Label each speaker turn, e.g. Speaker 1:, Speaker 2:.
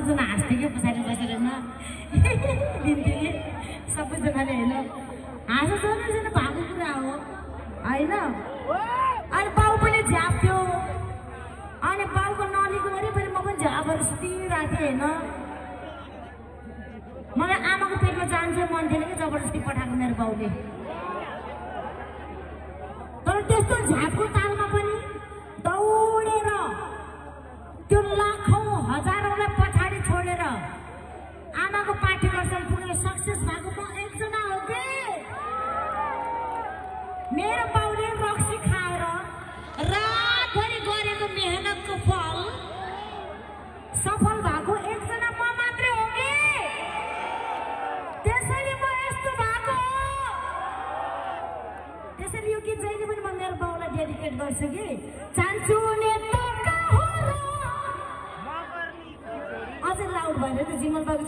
Speaker 1: सबैजना हाँस्थ्यो कि पछाडि बसेर न दिन्थ्यो कि सबैजनाले होइन हाँस सबैजना भएको कुरा हो होइन। अनि बाउ पनि झ्याप्थ्यो अनि बाउको नलीको वरिपरि म पनि झ्यापहरू सुतिरहेको थिएँ होइन। मलाई आमाको पेटमा जान्छ मन थिएन कि जबरजस्ती पठाएको मेरो बाउले। तर त्यस्तो झ्यापको तालमा पनि दौडेर त्यो लाखौं हजारौंलाई पछाडि छोडेर आमाको पार्टी गर्छन् पुगेर सक्सेस भएको म एकजना हो कि। मेरो बाउले रक्सी खाएर रातभरि गरेको मेहनतको फल सफल भएको एकजना म मात्रै हो कि। त्यसैले म यस्तो भएको हो। त्यसैले यो गीत जहिले पनि म मेरो बाउलाई डेडिकेट गर्छु कि चाहन्छु नेता अझै लाउड भएर त जिमल बाबु